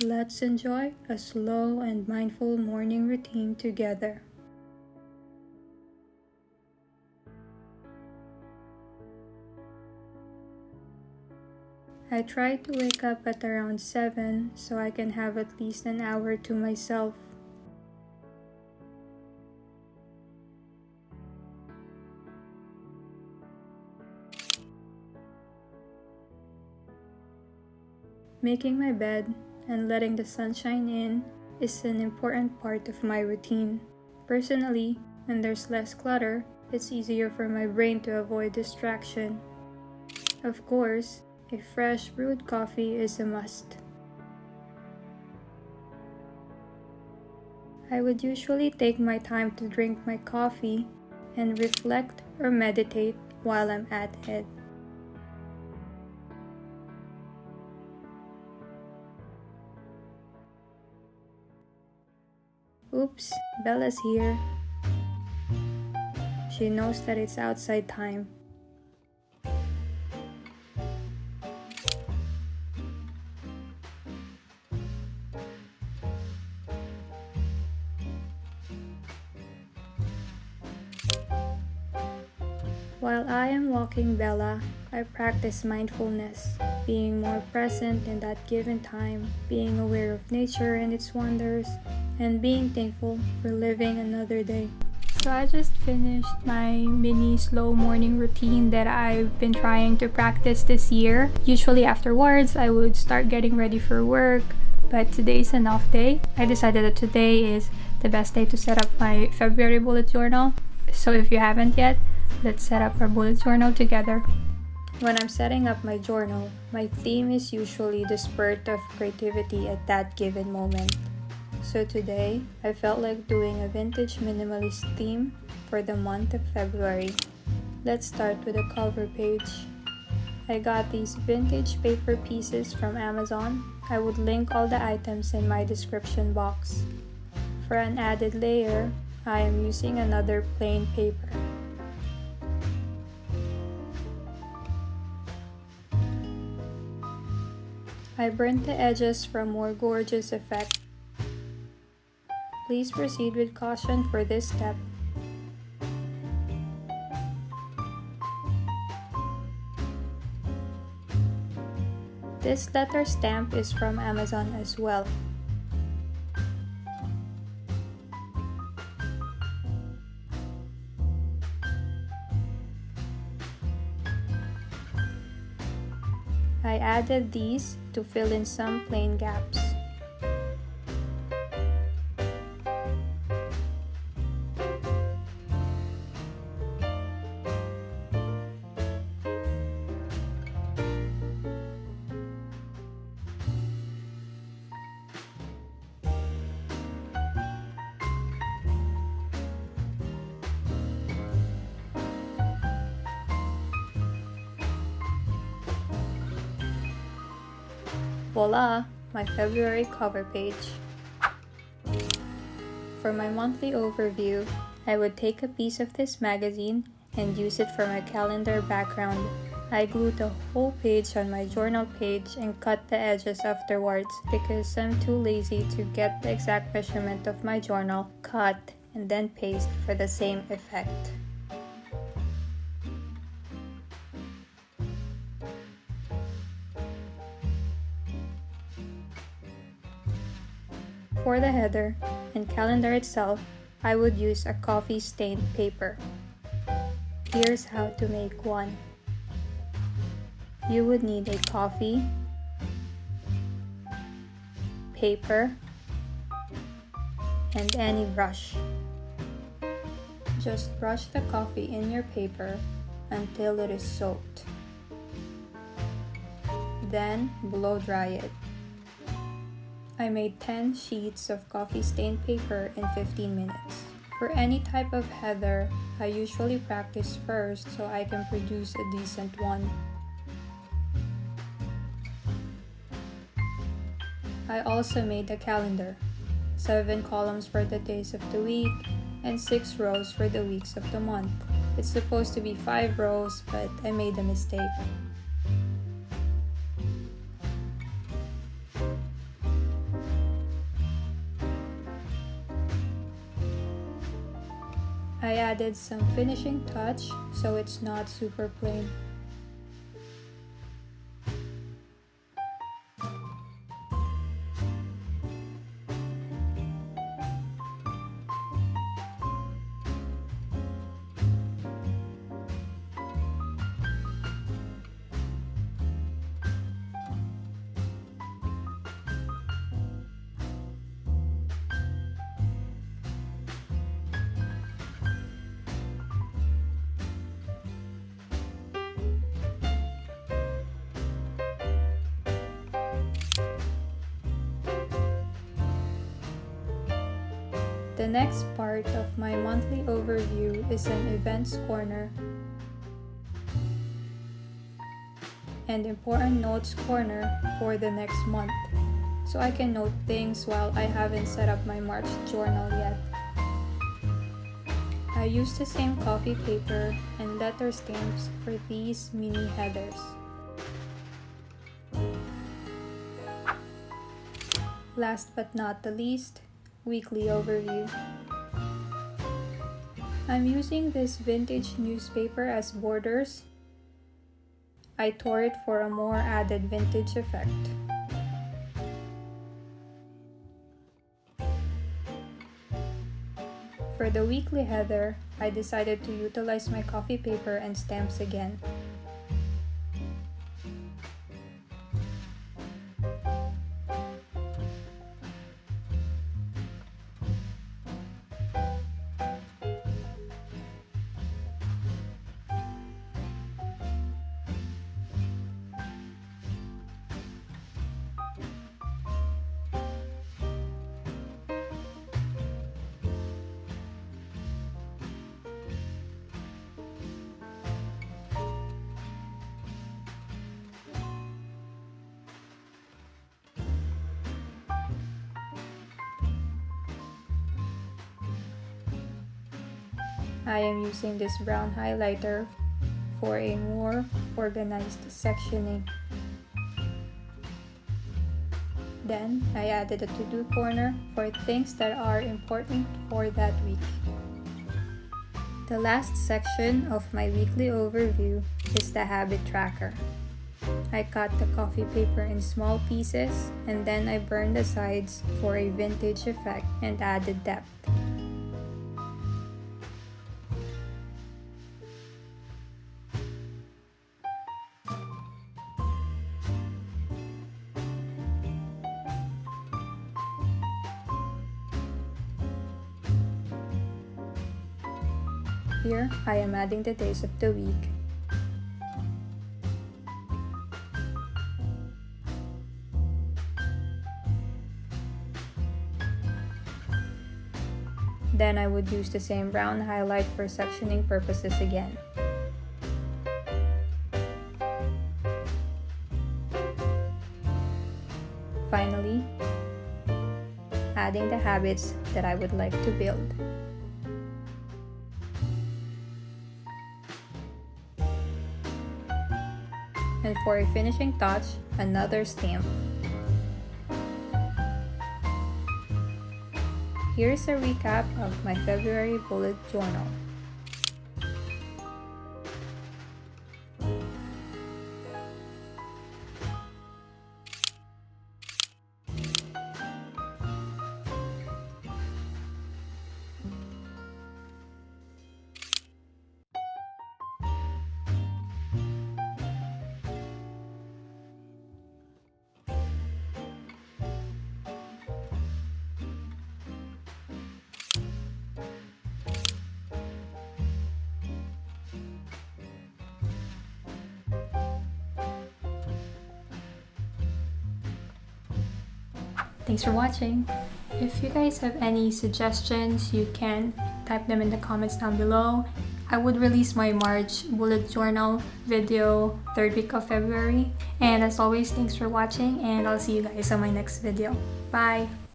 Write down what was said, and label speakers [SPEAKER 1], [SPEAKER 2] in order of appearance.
[SPEAKER 1] Let's enjoy a slow and mindful morning routine together. I try to wake up at around 7 so I can have at least an hour to myself. Making my bed and letting the sunshine in is an important part of my routine. Personally, when there's less clutter, it's easier for my brain to avoid distraction. Of course, a fresh brewed coffee is a must. I would usually take my time to drink my coffee and reflect or meditate while I'm at it. Oops, Bella's here. She knows that it's outside time. While I am walking Bella, I practice mindfulness, being more present in that given time, being aware of nature and its wonders, and being thankful for living another day. So I just finished my mini slow morning routine that I've been trying to practice this year. Usually afterwards, I would start getting ready for work, but today's an off day. I decided that today is the best day to set up my February bullet journal. So if you haven't yet, let's set up our bullet journal together. When I'm setting up my journal, my theme is usually the spurt of creativity at that given moment. So today, I felt like doing a vintage minimalist theme for the month of February. Let's start with the cover page. I got these vintage paper pieces from Amazon. I would link all the items in my description box. For an added layer, I am using another plain paper. I burnt the edges for a more gorgeous effect. Please proceed with caution for this step. This letter stamp is from Amazon as well. I added these to fill in some plain gaps. Voila! My February cover page. For my monthly overview, I would take a piece of this magazine and use it for my calendar background. I glued the whole page on my journal page and cut the edges afterwards because I'm too lazy to get the exact measurement of my journal, cut, and then paste for the same effect. For the header and calendar itself, I would use a coffee-stained paper. Here's how to make one. You would need a coffee, paper, and any brush. Just brush the coffee in your paper until it is soaked. Then blow dry it. I made 10 sheets of coffee-stained paper in 15 minutes. For any type of header, I usually practice first so I can produce a decent one. I also made a calendar, 7 columns for the days of the week, and 6 rows for the weeks of the month. It's supposed to be 5 rows, but I made a mistake. I added some finishing touch so it's not super plain. The next part of my monthly overview is an events corner and important notes corner for the next month, so I can note things while I haven't set up my March journal yet. I used the same coffee paper and letter stamps for these mini headers. Last but not the least, weekly overview. I'm using this vintage newspaper as borders. I tore it for a more added vintage effect. For the weekly header, I decided to utilize my coffee paper and stamps again. I am using this brown highlighter for a more organized sectioning. Then, I added a to-do corner for things that are important for that week. The last section of my weekly overview is the habit tracker. I cut the coffee paper in small pieces and then I burned the sides for a vintage effect and added depth. Here, I am adding the days of the week. Then I would use the same brown highlight for sectioning purposes again. Finally, adding the habits that I would like to build. And for a finishing touch, another stamp. Here's a recap of my February bullet journal. Thanks for watching. If you guys have any suggestions, you can type them in the comments down below. I would release my March bullet journal video 3rd week of February. And as always, thanks for watching and I'll see you guys on my next video. Bye!